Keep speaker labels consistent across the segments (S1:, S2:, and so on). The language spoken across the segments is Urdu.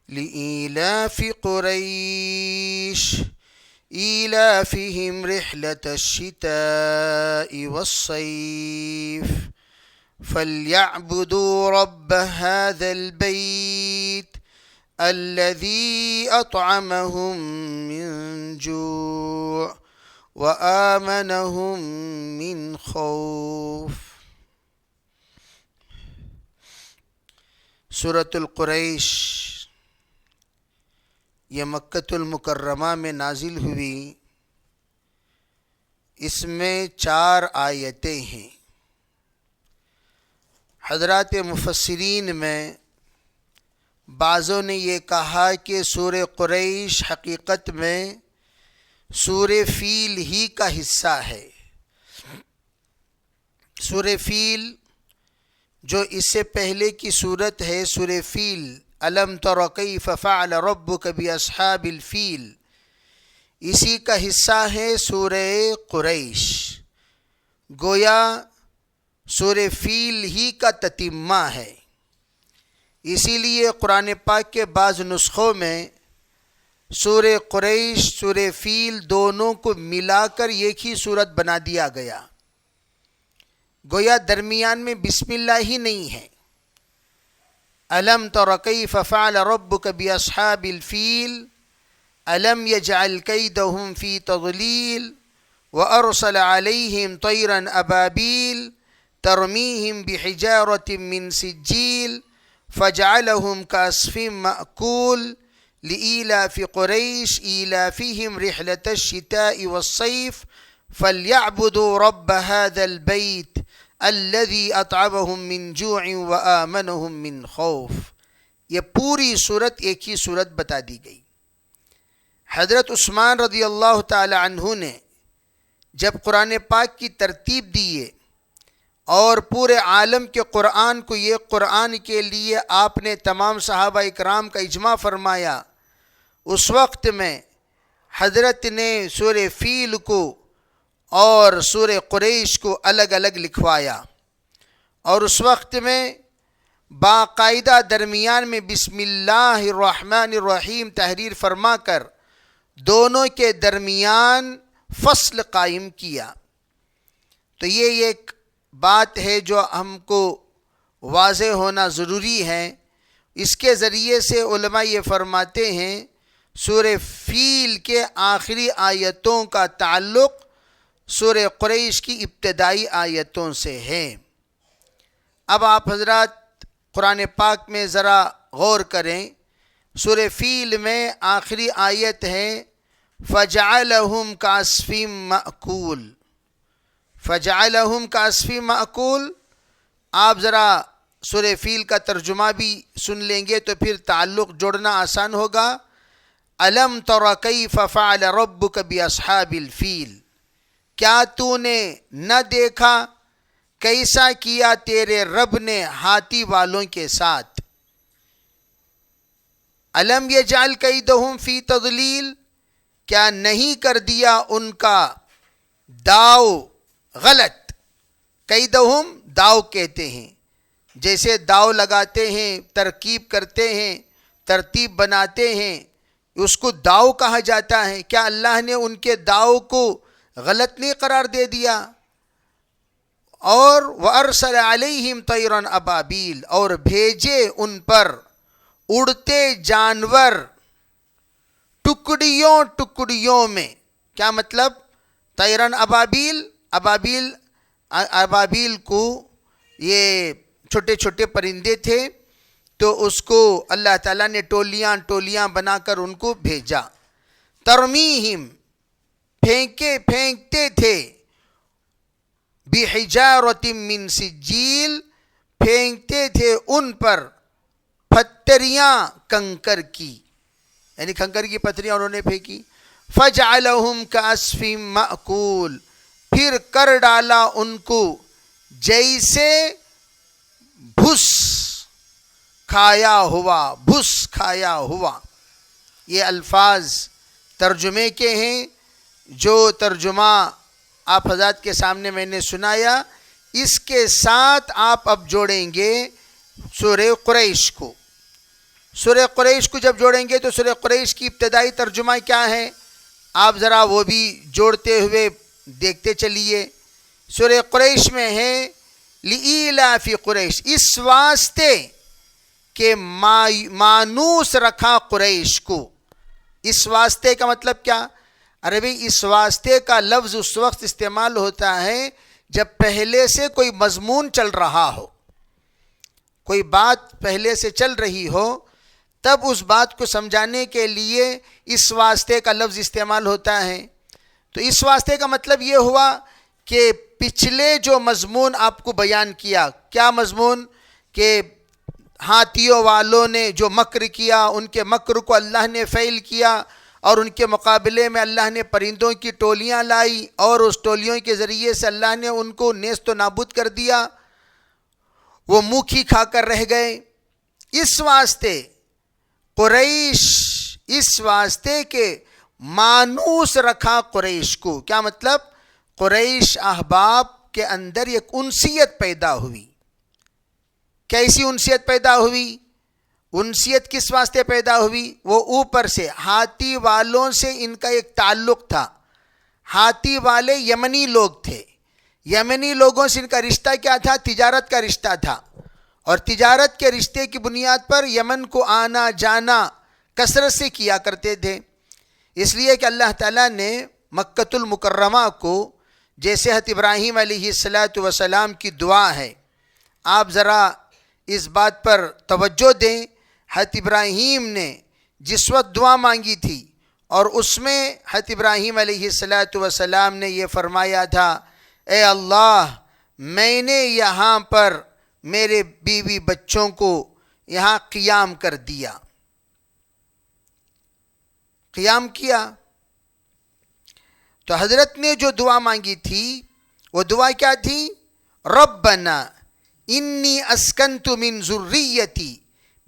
S1: لإيلاف قريش إيلافهم رحلة الشتاء والصيف فليعبدوا رب هذا البيت الذي أطعمهم من جوع وآمنهم من خوف۔ سورۃ القریش یہ مکۃ المکرمہ میں نازل ہوئی۔ اس میں 4 آیتیں ہیں۔ حضرات مفسرین میں بعضوں نے یہ کہا کہ سورہ قریش حقیقت میں سورہ فیل ہی کا حصہ ہے۔ سورہ فیل جو اس سے پہلے کی صورت ہے سورہ فیل، الم تر کیف فعل ربک باصحاب الفیل، اسی کا حصہ ہے سورہ قریش۔ گویا سورہ فیل ہی کا تتمہ ہے۔ اسی لیے قرآن پاک کے بعض نسخوں میں سورہ قریش سورہ فیل دونوں کو ملا کر ایک ہی صورت بنا دیا گیا۔ گویا درمیان میں بسم اللہ ہی نہیں ہے۔ الم تر کیف فعل ربک باصحاب الفیل الم یجعل کیدہم فی تضلیل وارسل علیہم طیرا ابابیل ترمیہم بحجارۃ من سجیل فجعلہم کعصف مأکول لإیلاف قریش ایلافہم رحلة الشتاء والصیف فلیعبدوا رب هذا البیت الذی اطعمہم من جوع وآمنہم من خوف۔ یہ پوری صورت ایک ہی صورت بتا دی گئی۔ حضرت عثمان رضی اللہ تعالی عنہ نے جب قرآن پاک کی ترتیب دیے اور پورے عالم کے قرآن کو یہ قرآن کے لیے آپ نے تمام صحابہ اکرام کا اجماع فرمایا، اس وقت میں حضرت نے سورہ فیل کو اور سورہ قریش کو الگ الگ لکھوایا، اور اس وقت میں باقاعدہ درمیان میں بسم اللہ الرحمن الرحیم تحریر فرما کر دونوں کے درمیان فصل قائم کیا۔ تو یہ ایک بات ہے جو ہم کو واضح ہونا ضروری ہے۔ اس کے ذریعے سے علماء یہ فرماتے ہیں سورہ فیل کے آخری آیتوں کا تعلق سورہ قریش کی ابتدائی آیتوں سے ہے۔ اب آپ حضرات قرآن پاک میں ذرا غور کریں۔ سورہ فیل میں آخری آیت ہے فَجَعَلَهُمْ كَعَصْفٍ مَأْكُولٍ۔ فَجَعَلَهُمْ كَعَصْفٍ مَأْكُولٍ۔ آپ ذرا سورہ فیل کا ترجمہ بھی سن لیں گے تو پھر تعلق جوڑنا آسان ہوگا۔ الم تر کیف فعل ربک باصحاب الفیل، کیا تو نے نہ دیکھا کیسا کیا تیرے رب نے ہاتھی والوں کے ساتھ۔ الم یجعل کیدہم فی تضلیل، کیا نہیں کر دیا ان کا داؤ غلط۔ کیدہم داؤ کہتے ہیں، جیسے داؤ لگاتے ہیں، ترکیب کرتے ہیں، ترتیب بناتے ہیں، اس کو داؤ کہا جاتا ہے۔ کیا اللہ نے ان کے داؤ کو غلط نہیں قرار دے دیا؟ اور وَأَرْسَلَ عَلَيْهِمْ طَيْرًا أَبَابِيلَ، اور بھیجے ان پر اڑتے جانور ٹکڑیوں ٹکڑیوں میں۔ کیا مطلب؟ طیرن ابابیل، ابابیل کو یہ چھوٹے چھوٹے پرندے تھے، تو اس کو اللہ تعالیٰ نے ٹولیاں ٹولیاں بنا کر ان کو بھیجا۔ ترمیہم، پھینکتے تھے، بحجارۃ من سجیل، پھینکتے تھے ان پر پتھریاں کنکر کی، یعنی کنکر کی پتھریاں انہوں نے پھینکی۔ فجعلہم کعصف مأکول، پھر کر ڈالا ان کو جیسے بھس کھایا ہوا۔ یہ الفاظ ترجمے کے ہیں، جو ترجمہ آپ حضرات کے سامنے میں نے سنایا، اس کے ساتھ آپ اب جوڑیں گے سورہ قریش کو. سورہ قریش کو جب جوڑیں گے تو سورہ قریش کی ابتدائی ترجمہ کیا ہے آپ ذرا وہ بھی جوڑتے ہوئے دیکھتے چلیے. سورہ قریش میں ہے لِإِيلَافِ قریش، اس واسطے کہ مانوس رکھا قریش کو. اس واسطے کا مطلب کیا؟ ارے بھئی اس واسطے کا لفظ اس وقت استعمال ہوتا ہے جب پہلے سے کوئی مضمون چل رہا ہو، کوئی بات پہلے سے چل رہی ہو، تب اس بات کو سمجھانے کے لیے اس واسطے کا لفظ استعمال ہوتا ہے. تو اس واسطے کا مطلب یہ ہوا کہ پچھلے جو مضمون آپ کو بیان کیا، کیا مضمون؟ کہ ہاتھیوں والوں نے جو مکر کیا، ان کے مکر کو اللہ نے فیل کیا، اور ان کے مقابلے میں اللہ نے پرندوں کی ٹولیاں لائی، اور اس ٹولیوں کے ذریعے سے اللہ نے ان کو نیست و نابود کر دیا، وہ منہ کھا کر رہ گئے. اس واسطے قریش، اس واسطے کہ مانوس رکھا قریش کو. کیا مطلب؟ قریش احباب کے اندر ایک انسیت پیدا ہوئی. کیسی انسیت پیدا ہوئی؟ انسیت کس واسطے پیدا ہوئی؟ وہ اوپر سے ہاتھی والوں سے ان کا ایک تعلق تھا. ہاتھی والے یمنی لوگ تھے. یمنی لوگوں سے ان کا رشتہ کیا تھا؟ تجارت کا رشتہ تھا. اور تجارت کے رشتے کی بنیاد پر یمن کو آنا جانا کثرت سے کیا کرتے تھے. اس لیے کہ اللہ تعالیٰ نے مکۃ المکرمہ کو، جیسے حضرت ابراہیم علیہ السلام کی دعا ہے، آپ ذرا اس بات پر توجہ دیں. حضرت ابراہیم نے جس وقت دعا مانگی تھی، اور اس میں حضرت ابراہیم علیہ السلام نے یہ فرمایا تھا، اے اللہ میں نے یہاں پر میرے بیوی بچوں کو یہاں قیام کر دیا، قیام کیا. تو حضرت نے جو دعا مانگی تھی وہ دعا کیا تھی؟ ربنا انی اسکنت من ذریتی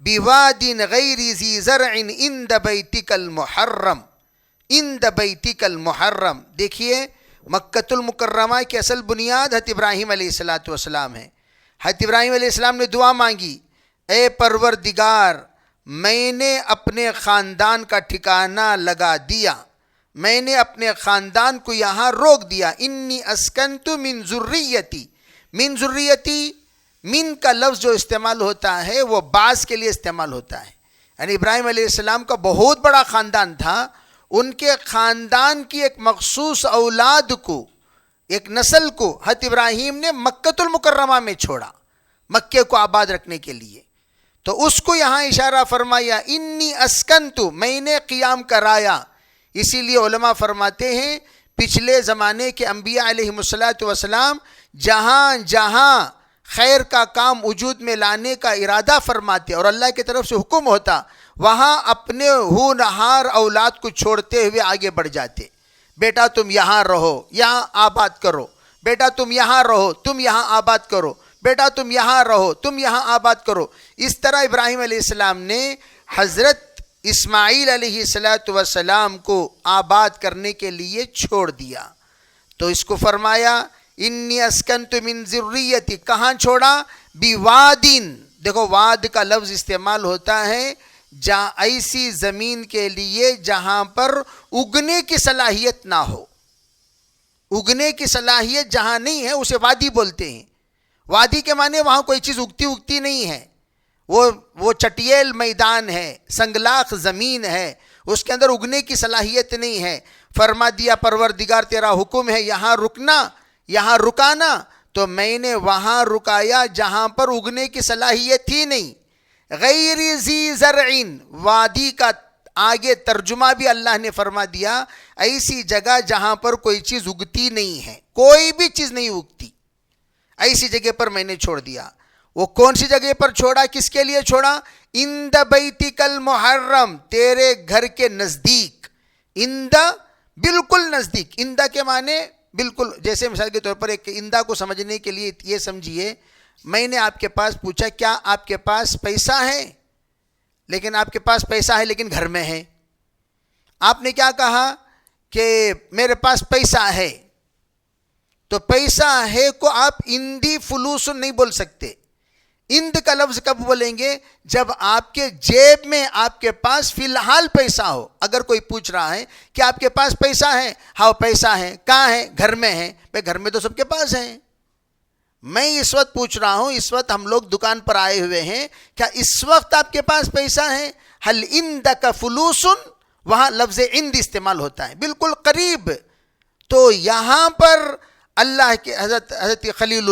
S1: بواد غیر ذی زرع عند بیتک المحرم، عند بیتک المحرم. دیکھیے مکۃ المکرمہ کی اصل بنیاد حضرت ابراہیم علیہ السلام ہے. حضرت ابراہیم علیہ السلام نے دعا مانگی، اے پروردگار میں نے اپنے خاندان کا ٹھکانہ لگا دیا، میں نے اپنے خاندان کو یہاں روک دیا. انی اسکنت من ذریتی. من ذریتی، من کا لفظ جو استعمال ہوتا ہے وہ بعض کے لیے استعمال ہوتا ہے. یعنی ابراہیم علیہ السلام کا بہت بڑا خاندان تھا. ان کے خاندان کی ایک مخصوص اولاد کو، ایک نسل کو حضرت ابراہیم نے مکۃ المکرمہ میں چھوڑا، مکے کو آباد رکھنے کے لیے. تو اس کو یہاں اشارہ فرمایا، انی اسکنتو، میں نے قیام کرایا. اسی لیے علماء فرماتے ہیں پچھلے زمانے کے انبیاء علیہم السلام جہاں جہاں خیر کا کام وجود میں لانے کا ارادہ فرماتے اور اللہ کی طرف سے حکم ہوتا، وہاں اپنے ہونہار اولاد کو چھوڑتے ہوئے آگے بڑھ جاتے. بیٹا تم یہاں رہو، یہاں آباد کرو، بیٹا تم یہاں رہو، تم یہاں آباد کرو، بیٹا تم یہاں رہو، تم یہاں آباد کرو. اس طرح ابراہیم علیہ السلام نے حضرت اسماعیل علیہ السلام کو آباد کرنے کے لیے چھوڑ دیا. تو اس کو فرمایا انی اسکنت من ذریتی. کہاں چھوڑا؟ بوادین. دیکھو واد کا لفظ استعمال ہوتا ہے جہاں ایسی زمین کے لیے جہاں پر اگنے کی صلاحیت نہ ہو. اگنے کی صلاحیت جہاں نہیں ہے اسے وادی بولتے ہیں. وادی کے معنی وہاں کوئی چیز اگتی نہیں ہے، وہ چٹیل میدان ہے، سنگلاخ زمین ہے، اس کے اندر اگنے کی صلاحیت نہیں ہے. فرما دیا پروردگار تیرا حکم ہے یہاں رکنا، یہاں رکانا، تو میں نے وہاں رکایا جہاں پر اگنے کی صلاحیت ہی نہیں. غیر ذی زرعین، وادی کا آگے ترجمہ بھی اللہ نے فرما دیا ایسی جگہ جہاں پر کوئی چیز اگتی نہیں ہے، کوئی بھی چیز نہیں اگتی، ایسی جگہ پر میں نے چھوڑ دیا. وہ کون سی جگہ پر چھوڑا؟ کس کے لیے چھوڑا؟ عند بیتک المحرم، تیرے گھر کے نزدیک. عند بالکل نزدیک. عند کے معنی بالکل، جیسے مثال کے طور پر ایک عند کو سمجھنے کے لیے یہ سمجھیے، میں نے آپ کے پاس پوچھا کیا آپ کے پاس پیسہ ہے؟ لیکن آپ کے پاس پیسہ ہے لیکن گھر میں ہے. آپ نے کیا کہا کہ میرے پاس پیسہ ہے. تو پیسہ ہے کو آپ اندی فلوس نہیں بول سکتے. اند کا لفظ کب بولیں گے؟ جب آپ کے جیب میں آپ کے پاس فی الحال پیسہ ہو. اگر کوئی پوچھ رہا ہے کہ آپ کے پاس پیسہ ہے، ہاں پیسہ ہے، کہاں ہے؟ گھر میں ہے. بھائی گھر میں تو سب کے پاس ہے. میں اس وقت پوچھ رہا ہوں، اس وقت ہم لوگ دکان پر آئے ہوئے ہیں، کیا اس وقت آپ کے پاس پیسہ ہے؟ حل عندک فلوس، وہاں لفظ عند استعمال ہوتا ہے، بالکل قریب. تو یہاں پر اللہ کے حضرت خلیل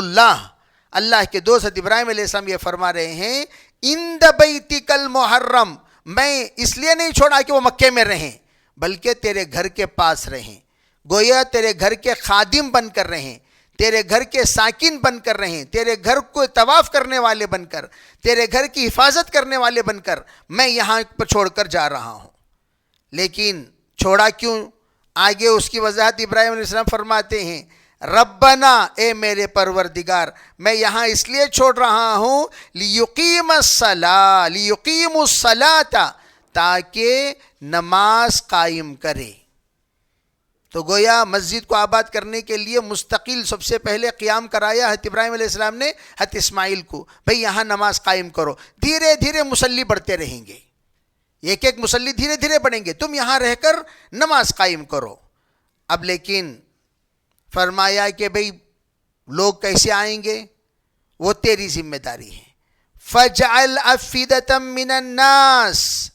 S1: اللہ کے دوست حضرت ابراہیم علیہ السلام یہ فرما رہے ہیں، عند بیتک المحرم، میں اس لیے نہیں چھوڑا کہ وہ مکے میں رہیں، بلکہ تیرے گھر کے پاس رہیں. گویا تیرے گھر کے خادم بن کر رہیں، تیرے گھر کے ساکن بن کر رہیں، تیرے گھر کو طواف کرنے والے بن کر، تیرے گھر کی حفاظت کرنے والے بن کر میں یہاں پر چھوڑ کر جا رہا ہوں. لیکن چھوڑا کیوں؟ آگے اس کی وضاحت ابراہیم علیہ السلام فرماتے ہیں، ربنا، اے میرے پروردگار، میں یہاں اس لیے چھوڑ رہا ہوں لیقیم الصلاۃ، تاکہ نماز قائم کرے. تو گویا مسجد کو آباد کرنے کے لیے مستقل سب سے پہلے قیام کرایا حضرت ابراہیم علیہ السلام نے حضرت اسماعیل کو، بھئی یہاں نماز قائم کرو. دھیرے دھیرے مصلی بڑھتے رہیں گے، ایک ایک مصلی دھیرے دھیرے بڑھیں گے، تم یہاں رہ کر نماز قائم کرو. اب لیکن فرمایا کہ بھئی لوگ کیسے آئیں گے؟ وہ تیری ذمہ داری ہے. فَجْعَلْ أَفْئِدَةً مِّنَ النَّاسِ،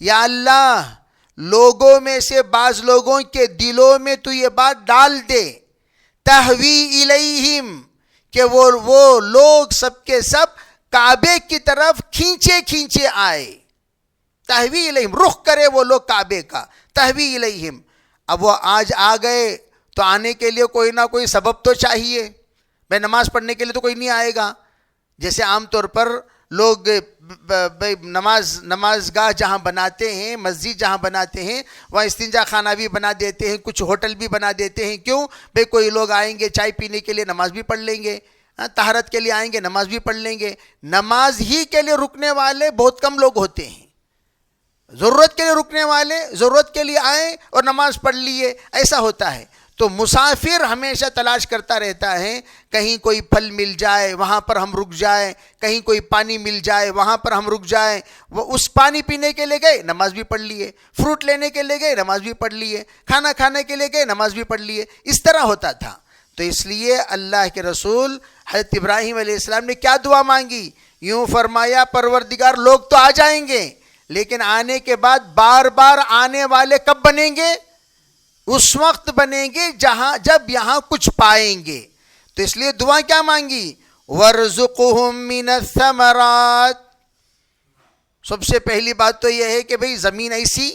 S1: یا اللہ لوگوں میں سے بعض لوگوں کے دلوں میں تو یہ بات ڈال دے، تہوی الیہم، کہ وہ لوگ سب کے سب کعبے کی طرف کھینچے کھینچے آئے. تہوی الیہم، رخ کرے وہ لوگ کعبے کا، تہوی الیہم. اب وہ آج آ گئے تو آنے کے لیے کوئی نہ کوئی سبب تو چاہیے. بھائی نماز پڑھنے کے لیے تو کوئی نہیں آئے گا. جیسے عام طور پر لوگ نماز گاہ جہاں بناتے ہیں، مسجد جہاں بناتے ہیں، وہاں استنجا خانہ بھی بنا دیتے ہیں، کچھ ہوٹل بھی بنا دیتے ہیں. کیوں؟ بھئی کوئی لوگ آئیں گے چائے پینے کے لیے، نماز بھی پڑھ لیں گے، طہارت کے لیے آئیں گے، نماز بھی پڑھ لیں گے. نماز ہی کے لیے رکنے والے بہت کم لوگ ہوتے ہیں. ضرورت کے لیے رکنے والے ضرورت کے لیے آئیں اور نماز پڑھ لیے، ایسا ہوتا ہے. تو مسافر ہمیشہ تلاش کرتا رہتا ہے، کہیں کوئی پھل مل جائے وہاں پر ہم رک جائیں، کہیں کوئی پانی مل جائے وہاں پر ہم رک جائیں. وہ اس پانی پینے کے لیے گئے، نماز بھی پڑھ لیے، فروٹ لینے کے لیے گئے، نماز بھی پڑھ لیے، کھانا کھانے کے لیے گئے، نماز بھی پڑھ لیے. اس طرح ہوتا تھا. تو اس لیے اللہ کے رسول حضرت ابراہیم علیہ السلام نے کیا دعا مانگی؟ یوں فرمایا، پروردگار لوگ تو آ جائیں گے، لیکن آنے کے بعد بار بار آنے والے کب بنیں گے؟ اس وقت بنیں گے جب یہاں کچھ پائیں گے. تو اس لیے دعا کیا مانگی؟ وَارْزُقْهُم مِّنَ الثَّمَرَاتِ. سب سے پہلی بات تو یہ ہے کہ بھئی زمین ایسی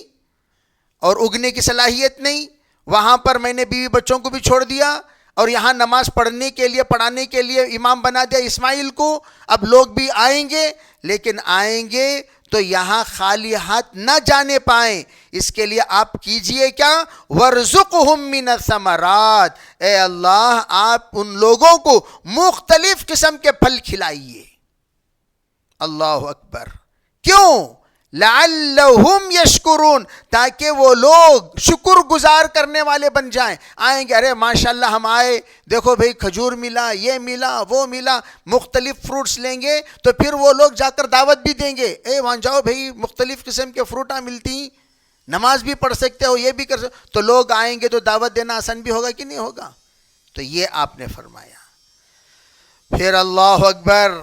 S1: اور اگنے کی صلاحیت نہیں، وہاں پر میں نے بیوی بچوں کو بھی چھوڑ دیا اور یہاں نماز پڑھنے کے لیے پڑھانے کے لیے امام بنا دیا اسماعیل کو. اب لوگ بھی آئیں گے، لیکن آئیں گے تو یہاں خالی ہاتھ نہ جانے پائیں. اس کے لیے آپ کیجئے کیا؟ وَارْزُقْهُم مِّنَ الثَّمَرَاتِ، اے اللہ آپ ان لوگوں کو مختلف قسم کے پھل کھلائیے. اللہ اکبر. کیوں؟ لَعَلَّهُمْ يَشْكُرُونَ، تاکہ وہ لوگ شکر گزار کرنے والے بن جائیں. آئیں گے، ارے ماشاءاللہ ہم آئے، دیکھو بھئی کھجور ملا، یہ ملا، وہ ملا، مختلف فروٹس لیں گے تو پھر وہ لوگ جا کر دعوت بھی دیں گے، اے وہاں جاؤ بھئی مختلف قسم کے فروٹاں ملتی ہیں، نماز بھی پڑھ سکتے ہو، یہ بھی کر سکتے. تو لوگ آئیں گے تو دعوت دینا آسان بھی ہوگا کہ نہیں ہوگا؟ تو یہ آپ نے فرمایا. پھر اللہ اکبر،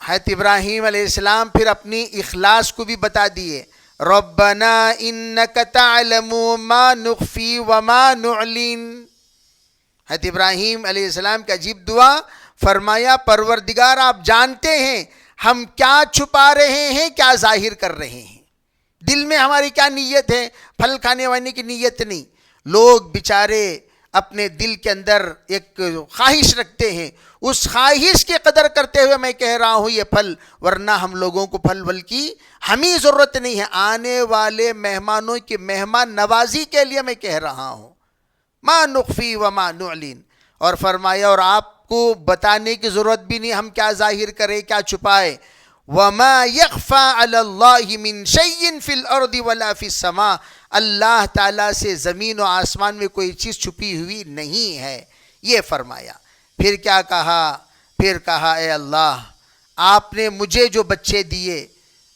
S1: حضرت ابراہیم علیہ السلام پھر اپنی اخلاص کو بھی بتا دیے. ربنا انک تعلم ما نخفی وما نعلن. حضرت ابراہیم علیہ السلام کی عجیب دعا. فرمایا پروردگار آپ جانتے ہیں ہم کیا چھپا رہے ہیں، کیا ظاہر کر رہے ہیں، دل میں ہماری کیا نیت ہے. پھل کھانے وانے کی نیت نہیں. لوگ بیچارے اپنے دل کے اندر ایک خواہش رکھتے ہیں، اس خواہش کی قدر کرتے ہوئے میں کہہ رہا ہوں یہ پھل، ورنہ ہم لوگوں کو پھل بلکہ ہمیں ضرورت نہیں ہے، آنے والے مہمانوں کی مہمان نوازی کے لیے میں کہہ رہا ہوں. ما نخفی وما نعلن. اور فرمایا اور آپ کو بتانے کی ضرورت بھی نہیں ہم کیا ظاہر کریں کیا چھپائے. وما يخفى على الله من شيء في الارض ولا في السماء. اللہ تعالیٰ سے زمین و آسمان میں کوئی چیز چھپی ہوئی نہیں ہے. یہ فرمایا. پھر کیا کہا؟ پھر کہا اے اللہ آپ نے مجھے جو بچے دیے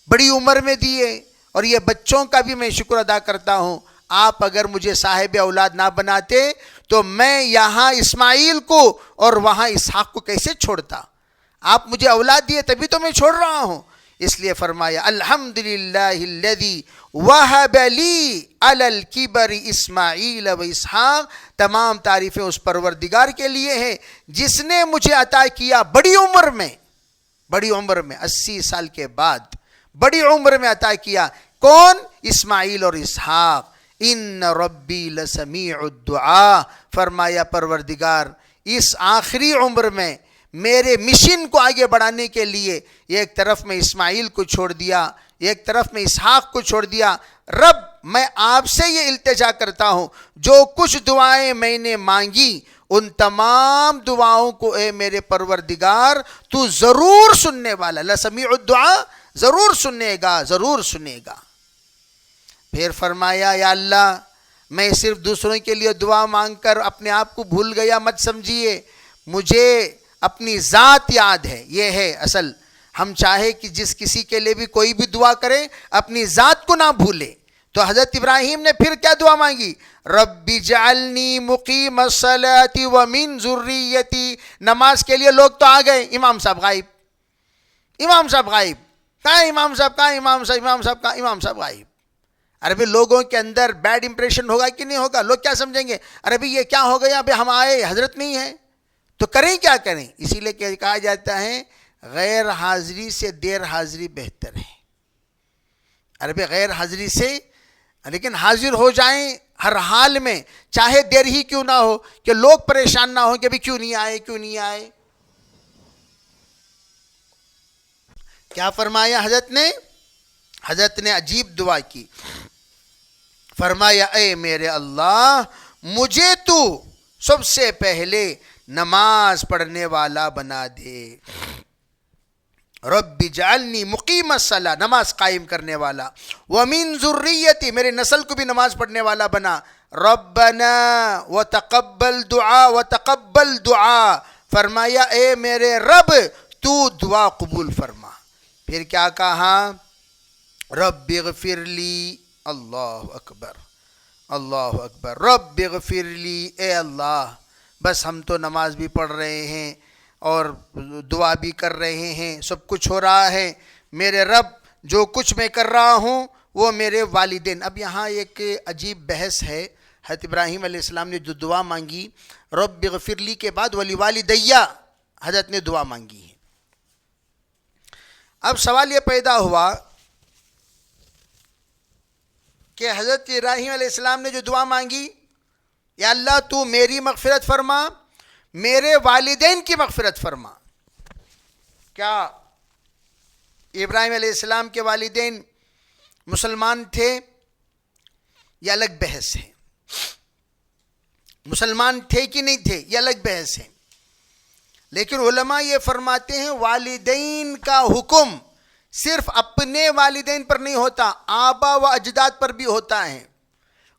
S1: بڑی عمر میں دیے، اور یہ بچوں کا بھی میں شکر ادا کرتا ہوں، آپ اگر مجھے صاحب اولاد نہ بناتے تو میں یہاں اسماعیل کو اور وہاں اسحاق کو کیسے چھوڑتا؟ آپ مجھے اولاد دیے تبھی تو میں چھوڑ رہا ہوں۔ اس لیے فرمایا الحمدللہ الذی وہب لی علی الکبر اسماعیل و اسحاق، تمام تعریفیں اس پروردگار کے لیے ہیں جس نے مجھے عطا کیا بڑی عمر میں، 80 سال کے بعد بڑی عمر میں عطا کیا۔ کون؟ اسماعیل اور اسحاق۔ ان ربی لسمیع الدعاء، فرمایا پروردگار اس آخری عمر میں میرے مشن کو آگے بڑھانے کے لیے ایک طرف میں اسماعیل کو چھوڑ دیا، ایک طرف میں اسحاق کو چھوڑ دیا۔ رب میں آپ سے یہ التجا کرتا ہوں، جو کچھ دعائیں میں نے مانگی ان تمام دعاؤں کو اے میرے پروردگار تو ضرور سننے والا، لسمیع الدعاء، ضرور سنے گا، ضرور سنے گا۔ پھر فرمایا یا اللہ میں صرف دوسروں کے لیے دعا مانگ کر اپنے آپ کو بھول گیا مت سمجھیے، مجھے اپنی ذات یاد ہے۔ یہ ہے اصل، ہم چاہے کہ جس کسی کے لیے بھی کوئی بھی دعا کرے اپنی ذات کو نہ بھولے۔ تو حضرت ابراہیم نے پھر کیا دعا مانگی؟ رب اجعلنی مقیم الصلاۃ ومن ذریتی۔ نماز کے لیے لوگ تو آ گئے، امام صاحب غائب، امام صاحب غائب، کہاں امام صاحب، کہاں امام صاحب، امام صاحب کہاں، امام صاحب غائب۔ ارے بھئی لوگوں کے اندر بیڈ امپریشن ہوگا کہ نہیں ہوگا؟ لوگ کیا سمجھیں گے؟ ارے بھئی یہ کیا ہو گیا، ہم آئے حضرت نہیں ہے تو کریں کیا کریں؟ اسی لیے کہا جاتا ہے غیر حاضری سے دیر حاضری بہتر ہے۔ ارے بھئی غیر حاضری سے لیکن حاضر ہو جائیں ہر حال میں، چاہے دیر ہی کیوں نہ ہو، کہ لوگ پریشان نہ ہو کہ ابھی کیوں نہیں آئے، کیوں نہیں آئے۔ کیا فرمایا حضرت نے عجیب دعا کی، فرمایا اے میرے اللہ مجھے تو سب سے پہلے نماز پڑھنے والا بنا دے، رب اجعلنی مقیم الصلاۃ، نماز قائم کرنے والا، ومن ذریتی، میرے نسل کو بھی نماز پڑھنے والا بنا، ربنا وتقبل دعا، فرمایا اے میرے رب تو دعا قبول فرما۔ پھر کیا کہا؟ رب اغفر لی، اللہ اکبر اللہ اکبر، رب اغفر لی، اے اللہ بس ہم تو نماز بھی پڑھ رہے ہیں اور دعا بھی کر رہے ہیں، سب کچھ ہو رہا ہے، میرے رب جو کچھ میں کر رہا ہوں وہ میرے والدین۔ اب یہاں ایک عجیب بحث ہے، حضرت ابراہیم علیہ السلام نے جو دعا مانگی رب اغفر لی کے بعد ولی والدیہ حضرت نے دعا مانگی ہے۔ اب سوال یہ پیدا ہوا کہ حضرت ابراہیم علیہ السلام نے جو دعا مانگی، یا اللہ تو میری مغفرت فرما، میرے والدین کی مغفرت فرما، کیا ابراہیم علیہ السلام کے والدین مسلمان تھے؟ یہ الگ بحث ہے، مسلمان تھے کہ نہیں تھے یہ الگ بحث ہے، لیکن علماء یہ فرماتے ہیں والدین کا حکم صرف اپنے والدین پر نہیں ہوتا، آبا و اجداد پر بھی ہوتا ہے۔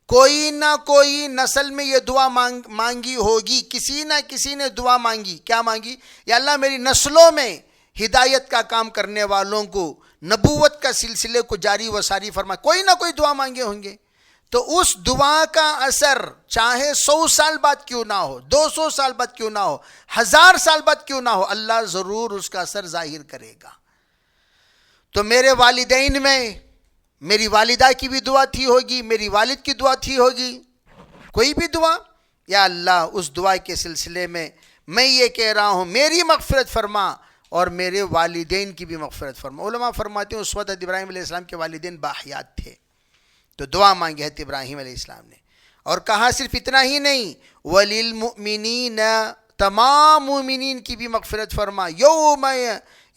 S1: کوئی نہ کوئی نسل میں یہ دعا مانگی ہوگی، کسی نہ کسی نے دعا مانگی، کیا مانگی؟ یا اللہ میری نسلوں میں ہدایت کا کام کرنے والوں کو، نبوت کا سلسلے کو جاری و ساری فرما، کوئی نہ کوئی دعا مانگے ہوں گے۔ تو اس دعا کا اثر چاہے 100 سال بعد کیوں نہ ہو، 200 سال بعد کیوں نہ ہو، 1000 سال بعد کیوں نہ ہو، اللہ ضرور اس کا اثر ظاہر کرے گا۔ تو میرے والدین میں میری والدہ کی بھی دعا تھی ہوگی، میری والد کی دعا تھی ہوگی، کوئی بھی دعا، یا اللہ اس دعا کے سلسلے میں میں یہ کہہ رہا ہوں میری مغفرت فرما اور میرے والدین کی بھی مغفرت فرما۔ علماء فرماتے ہیں اس وقت ابراہیم علیہ السلام کے والدین باحیات تھے، تو دعا مانگی حضرت ابراہیم علیہ السلام نے، اور کہا صرف اتنا ہی نہیں وَلِلْمُؤْمِنِينَ، تمام مومنین کی بھی مغفرت فرما،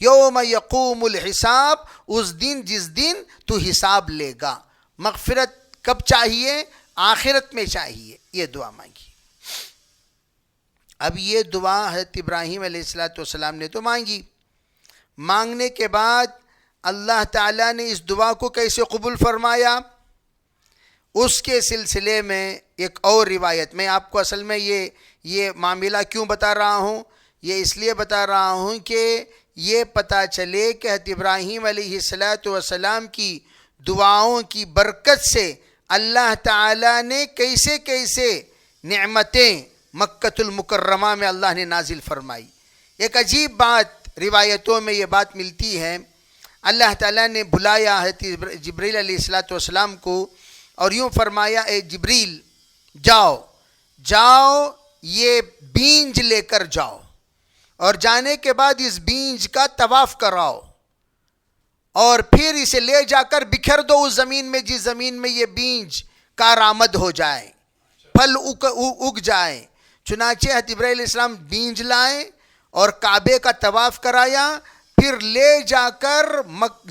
S1: یوم یقوم الحساب، اس دن جس دن تو حساب لے گا۔ مغفرت کب چاہیے؟ آخرت میں چاہیے، یہ دعا مانگی۔ اب یہ دعا حضرت ابراہیم علیہ السلام نے تو مانگی، مانگنے کے بعد اللہ تعالیٰ نے اس دعا کو کیسے قبول فرمایا، اس کے سلسلے میں ایک اور روایت، میں آپ کو اصل میں یہ معاملہ کیوں بتا رہا ہوں، یہ اس لیے بتا رہا ہوں کہ یہ پتہ چلے کہ حضرت ابراہیم علیہ السلام کی دعاؤں کی برکت سے اللہ تعالیٰ نے کیسے کیسے نعمتیں مکۃ المکرمہ میں اللہ نے نازل فرمائی۔ ایک عجیب بات روایتوں میں یہ بات ملتی ہے، اللہ تعالیٰ نے بلایا حضرت جبریل علیہ السلام کو اور یوں فرمایا، اے جبریل جاؤ یہ بینج لے کر جاؤ، اور جانے کے بعد اس بینج کا طواف کراؤ، اور پھر اسے لے جا کر بکھر دو اس زمین میں جس زمین میں یہ بینج کارآمد ہو جائے، پھل اگ جائے۔ چنانچہ حضرت ابراہیم علیہ السلام بینج لائے اور کعبے کا طواف کرایا، پھر لے جا کر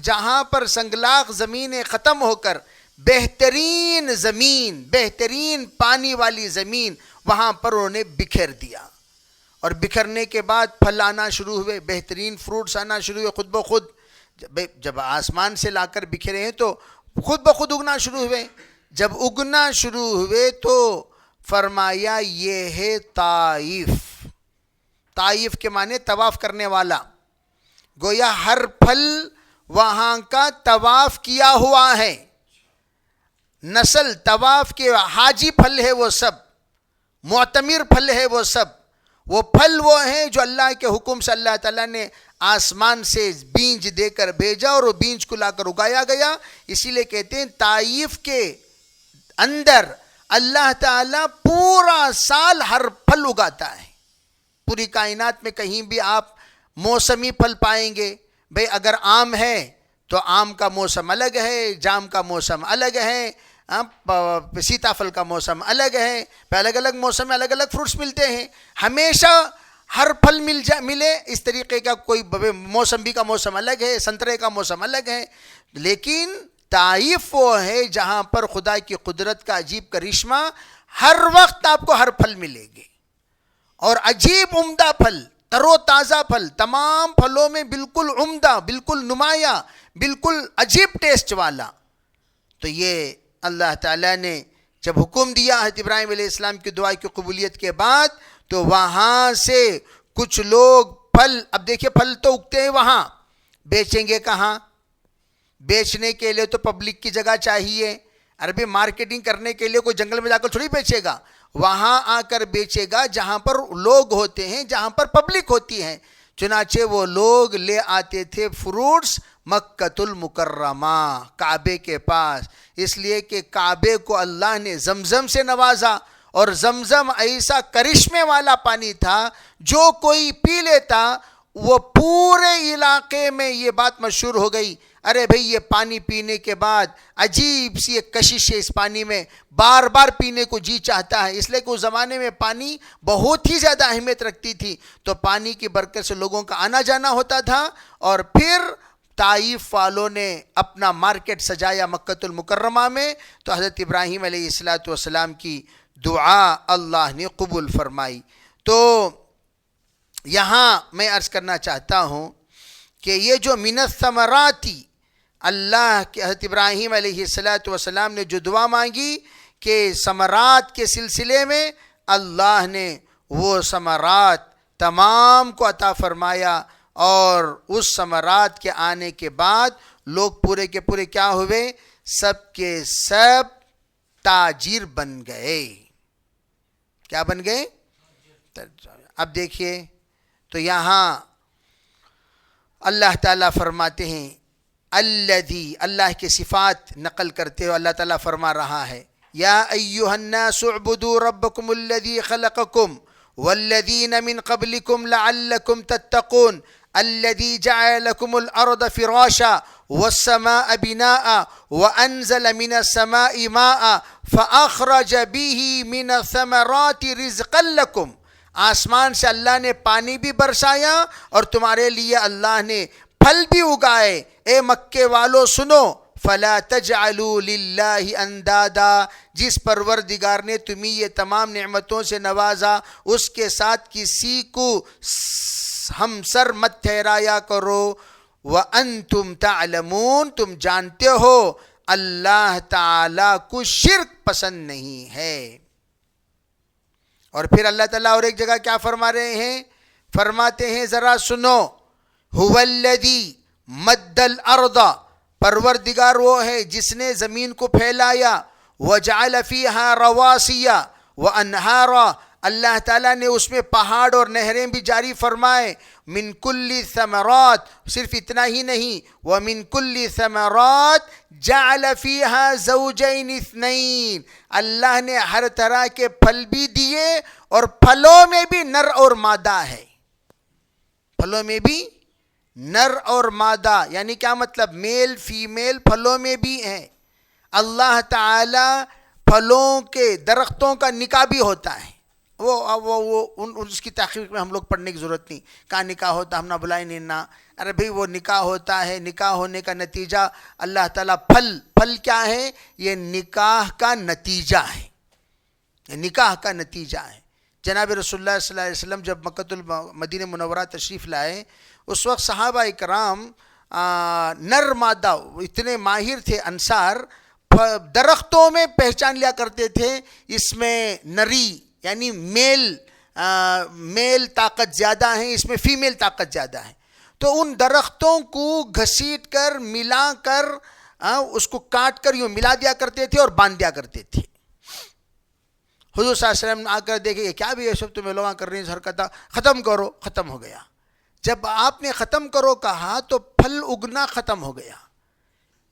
S1: جہاں پر سنگلاخ زمینیں ختم ہو کر بہترین زمین، بہترین پانی والی زمین، وہاں پر انہوں نے بکھیر دیا، اور بکھرنے کے بعد پھل آنا شروع ہوئے، بہترین فروٹس آنا شروع ہوئے خود بخود۔ جب آسمان سے لا کر بکھرے ہیں تو خود بخود اگنا شروع ہوئے۔ جب اگنا شروع ہوئے تو فرمایا یہ ہے طائف۔ طائف کے معنی طواف کرنے والا، گویا ہر پھل وہاں کا طواف کیا ہوا ہے۔ نسل طواف کے حاجی پھل ہے وہ سب، معتمر پھل ہے وہ سب، وہ پھل وہ ہیں جو اللہ کے حکم سے اللہ تعالیٰ نے آسمان سے بینج دے کر بھیجا اور وہ بینج کو لا کر اگایا گیا۔ اسی لیے کہتے ہیں طائف کے اندر اللہ تعالیٰ پورا سال ہر پھل اگاتا ہے۔ پوری کائنات میں کہیں بھی آپ موسمی پھل پائیں گے، بھئی اگر آم ہے تو آم کا موسم الگ ہے، جام کا موسم الگ ہے، سیتا پھل کا موسم الگ ہے، الگ الگ موسم میں الگ الگ فروٹس ملتے ہیں۔ ہمیشہ ہر پھل ملے اس طریقے کا کوئی موسمبی کا موسم الگ ہے، سنترے کا موسم الگ ہے، لیکن طائف وہ ہے جہاں پر خدا کی قدرت کا عجیب کرشمہ، ہر وقت آپ کو ہر پھل ملے گے، اور عجیب عمدہ پھل، تر و تازہ پھل، تمام پھلوں میں بالکل عمدہ، بالکل نمایاں، بالکل عجیب ٹیسٹ والا۔ تو یہ اللہ تعالیٰ نے جب حکم دیا حضرت ابراہیم علیہ السلام کی دعا کی قبولیت کے بعد، تو وہاں سے کچھ لوگ پھل، اب دیکھیں پھل تو اگتے ہیں وہاں، بیچیں گے کہاں؟ بیچنے کے لیے تو پبلک کی جگہ چاہیے، عربی مارکیٹنگ کرنے کے لیے کوئی جنگل میں جا کر تھوڑی بیچے گا، وہاں آ کر بیچے گا جہاں پر لوگ ہوتے ہیں، جہاں پر پبلک ہوتی ہے۔ چنانچہ وہ لوگ لے آتے تھے فروٹس مکۃ المکرمہ، کعبے کے پاس، اس لیے کہ کعبے کو اللہ نے زمزم سے نوازا، اور زمزم ایسا کرشمے والا پانی تھا جو کوئی پی لیتا وہ پورے علاقے میں یہ بات مشہور ہو گئی، ارے بھئی یہ پانی پینے کے بعد عجیب سی ایک کشش ہے اس پانی میں، بار بار پینے کو جی چاہتا ہے۔ اس لیے کہ اس زمانے میں پانی بہت ہی زیادہ اہمیت رکھتی تھی، تو پانی کی برکت سے لوگوں کا آنا جانا ہوتا تھا۔ اور پھر طائف والوں نے اپنا مارکیٹ سجایا مکۃ المکرمہ میں، تو حضرت ابراہیم علیہ السلام کی دعا اللہ نے قبول فرمائی۔ تو یہاں میں عرض کرنا چاہتا ہوں کہ یہ جو من الثمراتی، اللہ کے حضرت ابراہیم علیہ السلام نے جو دعا مانگی کہ ثمرات کے سلسلے میں اللہ نے وہ ثمرات تمام کو عطا فرمایا، اور اس ثمرات کے آنے کے بعد لوگ پورے کے پورے کیا ہوئے؟ سب کے سب تاجر بن گئے۔ کیا بن گئے؟ اب دیکھیے تو یہاں اللہ تعالیٰ فرماتے ہیں الذی، اللہ کی صفات نقل کرتے ہوئے اللہ تعالیٰ فرما رہا ہے، یا ایھا الناس اعبدوا ربکم الذی خلقکم والذین من قبلکم لعلکم تتقون الذی جعل لکم الارض فراشا والسماء بناء وانزل من السماء ماء فاخرج به من الثمرات رزقا لکم، آسمان سے اللہ نے پانی بھی برسایا اور تمہارے لیے اللہ نے پھل بھی اگائے۔ اے مکے والو سنو، فلا تجعلوا للہ اندادا، جس پروردگار نے تمہیں یہ تمام نعمتوں سے نوازا اس کے ساتھ کسی کو ہمسر مت ٹھہرایا کرو، وانتم تعلمون، تم جانتے ہو اللہ تعالیٰ کو شرک پسند نہیں ہے۔ اور پھر اللہ تعالیٰ اور ایک جگہ کیا فرما رہے ہیں؟ فرماتے ہیں ذرا سنو، هو الذی مد الارض، پروردگار وہ ہے جس نے زمین کو پھیلایا، وجعل فیہا رواسیہ وانہارا، اللہ تعالیٰ نے اس میں پہاڑ اور نہریں بھی جاری فرمائے، من کل ثمرات، صرف اتنا ہی نہیں، ومن کل ثمرات جعل فیہا زوجین اثنین، اللہ نے ہر طرح کے پھل بھی دیے اور پھلوں میں بھی نر اور مادہ ہے، پھلوں میں بھی نر اور مادہ، یعنی کیا مطلب، میل فیمیل پھلوں میں بھی ہیں۔ اللہ تعالی پھلوں کے درختوں کا نکاح بھی ہوتا ہے، اس کی تحقیق میں ہم لوگ پڑھنے کی ضرورت نہیں، کہاں نکاح ہوتا ہم نہ بلائیں نہیں نہ، ارے بھئی وہ نکاح ہوتا ہے، نکاح ہونے کا نتیجہ اللہ تعالیٰ پھل کیا ہے، یہ نکاح کا نتیجہ ہے، نکاح کا نتیجہ ہے۔ جناب رسول اللہ صلی اللہ علیہ وسلم جب مکۃ المدینہ منورہ تشریف لائے، اس وقت صحابہ اکرام نر مادہ اتنے ماہر تھے، انصار درختوں میں پہچان لیا کرتے تھے، اس میں نری یعنی میل طاقت زیادہ ہے، اس میں فیمیل طاقت زیادہ ہے، تو ان درختوں کو گھسیٹ کر ملا کر اس کو کاٹ کر یوں ملا دیا کرتے تھے اور باندھ دیا کرتے تھے۔ حضور صلی اللہ علیہ وسلم آ کر دیکھے یہ کیا بھی یہ سب تمہیں لوگاں کر رہی ہیں حرکتہ، ختم کرو، ختم ہو گیا۔ جب آپ نے ختم کرو کہا تو پھل اگنا ختم ہو گیا،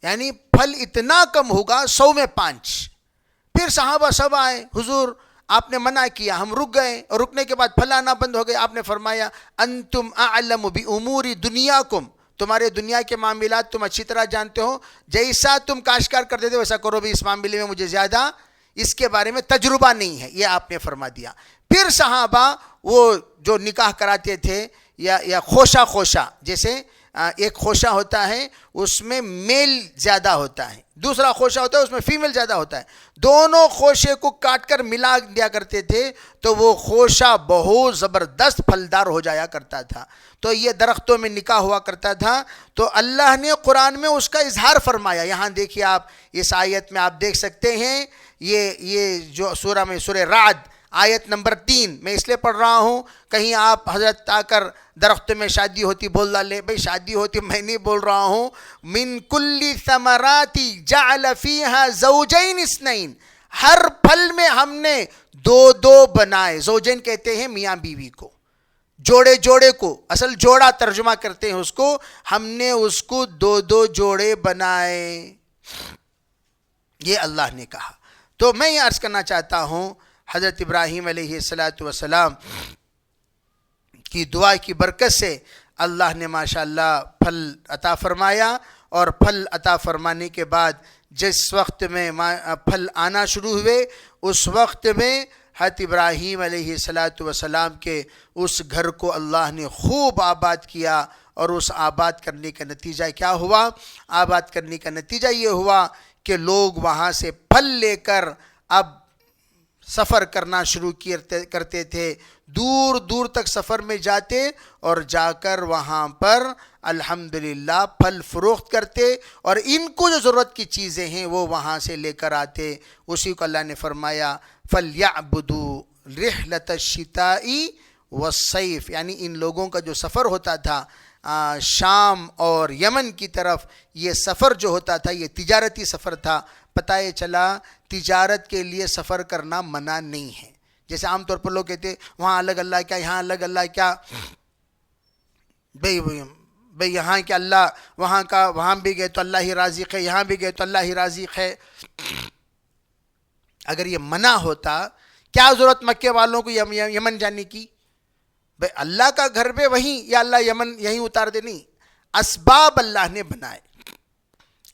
S1: یعنی پھل اتنا کم ہوگا 100 میں 5۔ پھر صحابہ سب آئے، حضور آپ نے منع کیا، ہم رک گئے، اور رکنے کے بعد پھل آنا بند ہو گئے۔ آپ نے فرمایا انتم اعلم بامور دنیاکم، تمہارے دنیا کے معاملات تم اچھی طرح جانتے ہو، جیسا تم کاشتکار کرتے تھے ویسا کرو بھی، اس معاملے میں مجھے زیادہ اس کے بارے میں تجربہ نہیں ہے، یہ آپ نے فرما دیا۔ پھر صحابہ وہ جو نکاح کراتے تھے یا خوشہ، جیسے ایک خوشہ ہوتا ہے اس میں میل زیادہ ہوتا ہے، دوسرا خوشہ ہوتا ہے اس میں فیمیل زیادہ ہوتا ہے، دونوں خوشے کو کاٹ کر ملا دیا کرتے تھے تو وہ خوشہ بہت زبردست پھلدار ہو جایا کرتا تھا۔ تو یہ درختوں میں نکاح ہوا کرتا تھا، تو اللہ نے قرآن میں اس کا اظہار فرمایا۔ یہاں دیکھیے آپ اس آیت میں آپ دیکھ سکتے ہیں، یہ جو سورہ رعد آیت نمبر 3 میں اس لیے پڑھ رہا ہوں، کہیں آپ حضرت آ کر درخت میں شادی ہوتی بول ڈالے، بھئی شادی ہوتی، میں نہیں بول رہا ہوں۔ من کل ثمرات جعل فیہا زوجین اثنین، ہر پھل میں ہم نے 2 بنائے، زوجین کہتے ہیں میاں بیوی کو، جوڑے کو، اصل جوڑا ترجمہ کرتے ہیں اس کو، ہم نے اس کو 2 جوڑے بنائے، یہ اللہ نے کہا۔ تو میں یہ عرض کرنا چاہتا ہوں، حضرت ابراہیم علیہ السلام کی دعا کی برکت سے اللہ نے ماشاءاللہ پھل عطا فرمایا، اور پھل عطا فرمانے کے بعد جس وقت میں پھل آنا شروع ہوئے، اس وقت میں حضرت ابراہیم علیہ السلام کے اس گھر کو اللہ نے خوب آباد کیا، اور اس آباد کرنے کا نتیجہ کیا ہوا؟ آباد کرنے کا نتیجہ یہ ہوا کہ لوگ وہاں سے پھل لے کر اب سفر کرنا شروع کرتے تھے، دور دور تک سفر میں جاتے اور جا کر وہاں پر الحمدللہ پھل فروخت کرتے، اور ان کو جو ضرورت کی چیزیں ہیں وہ وہاں سے لے کر آتے۔ اسی کو اللہ نے فرمایا فَلْيَعْبُدُوا رِحْلَةَ الشِّتَاءِ وَالصَّيْفِ، یعنی ان لوگوں کا جو سفر ہوتا تھا شام اور یمن کی طرف، یہ سفر جو ہوتا تھا یہ تجارتی سفر تھا۔ پتہ یہ چلا تجارت کے لیے سفر کرنا منع نہیں ہے، جیسے عام طور پر لوگ کہتے ہیں وہاں الگ اللہ کیا، یہاں الگ اللہ کیا، بھئی یہاں کیا اللہ، وہاں کا وہاں بھی گئے تو اللہ ہی رازق ہے، یہاں بھی گئے تو اللہ ہی رازق ہے۔ اگر یہ منع ہوتا، کیا ضرورت مکے والوں کو یمن جانے کی؟ بھئی اللہ کا گھر پہ وہیں، یا اللہ یمن یہیں اتار دے؟ نہیں، اسباب اللہ نے بنائے،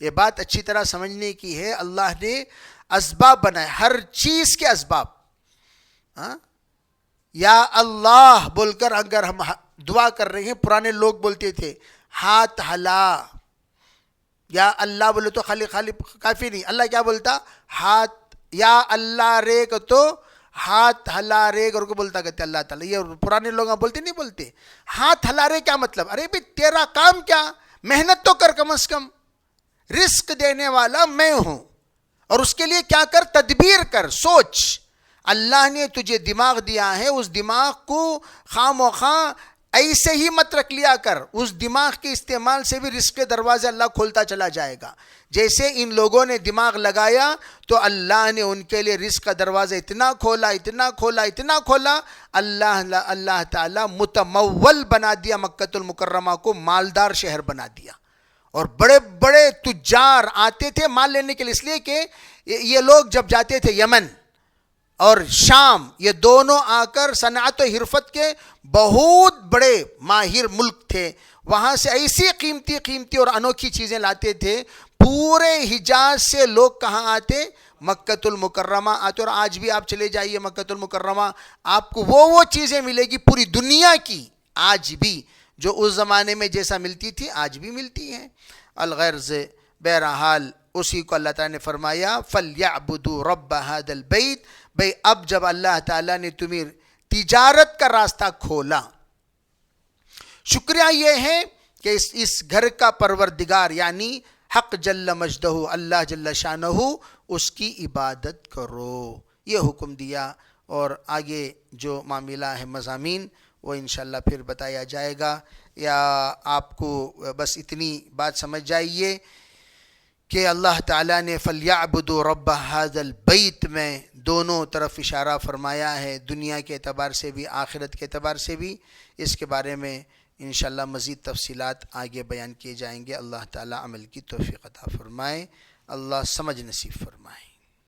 S1: یہ بات اچھی طرح سمجھنے کی ہے۔ اللہ نے اسباب بنائے، ہر چیز کے اسباب۔ یا اللہ بول کر اگر ہم دعا کر رہے ہیں، پرانے لوگ بولتے تھے ہاتھ ہلا، یا اللہ بولے تو خالی کافی نہیں، اللہ کیا بولتا؟ ہاتھ، یا اللہ رے کو تو ہاتھ ہلا رے کر کو بولتا کہتے اللہ تعالیٰ۔ یہ پرانے لوگ بولتے نہیں بولتے ہاتھ ہلا رے، کیا مطلب؟ ارے بھی تیرا کام کیا، محنت تو کر کم از کم، رزق دینے والا میں ہوں، اور اس کے لیے کیا کر، تدبیر کر، سوچ۔ اللہ نے تجھے دماغ دیا ہے، اس دماغ کو خواہ مخواہ ایسے ہی مت رکھ لیا کر، اس دماغ کے استعمال سے بھی رزق کے دروازے اللہ کھولتا چلا جائے گا. جیسے ان لوگوں نے دماغ لگایا تو اللہ نے ان کے لیے رزق کا دروازہ اتنا کھولا اتنا کھولا اتنا کھولا، اللہ تعالیٰ متمول بنا دیا، مکۃ المکرمہ کو مالدار شہر بنا دیا. اور بڑے بڑے تجار آتے تھے مال لینے کے لیے، اس لیے کہ یہ لوگ جب جاتے تھے یمن اور شام، یہ دونوں آ کر صنعت و حرفت کے بہت بڑے ماہر ملک تھے، وہاں سے ایسی قیمتی قیمتی اور انوکھی چیزیں لاتے تھے. پورے حجاز سے لوگ کہاں آتے؟ مکۃ المکرمہ آتے. اور آج بھی آپ چلے جائیے مکۃ المکرمہ، آپ کو وہ چیزیں ملے گی پوری دنیا کی، آج بھی جو اس زمانے میں جیسا ملتی تھی آج بھی ملتی ہیں. الغرض بہرحال اسی کو اللہ تعالیٰ نے فرمایا فَلْيَعْبُدُوا رَبَّ هَذَا الْبَيْتِ. بھئی اب جب اللہ تعالیٰ نے تمہیں تجارت کا راستہ کھولا، شکریہ یہ ہے کہ اس گھر کا پروردگار یعنی حق جل مجدہ اللہ جل شانہ، اس کی عبادت کرو، یہ حکم دیا. اور آگے جو معاملہ ہے مضامین وہ انشاءاللہ پھر بتایا جائے گا. یا آپ کو بس اتنی بات سمجھ جائیے کہ اللہ تعالیٰ نے فَلْيَعْبُدُوا رَبَّ هَذَا الْبَيْتِ میں دونوں طرف اشارہ فرمایا ہے، دنیا کے اعتبار سے بھی آخرت کے اعتبار سے بھی. اس کے بارے میں انشاءاللہ مزید تفصیلات آگے بیان کیے جائیں گے. اللہ تعالیٰ عمل کی توفیق عطا فرمائے، اللہ سمجھ نصیب فرمائے.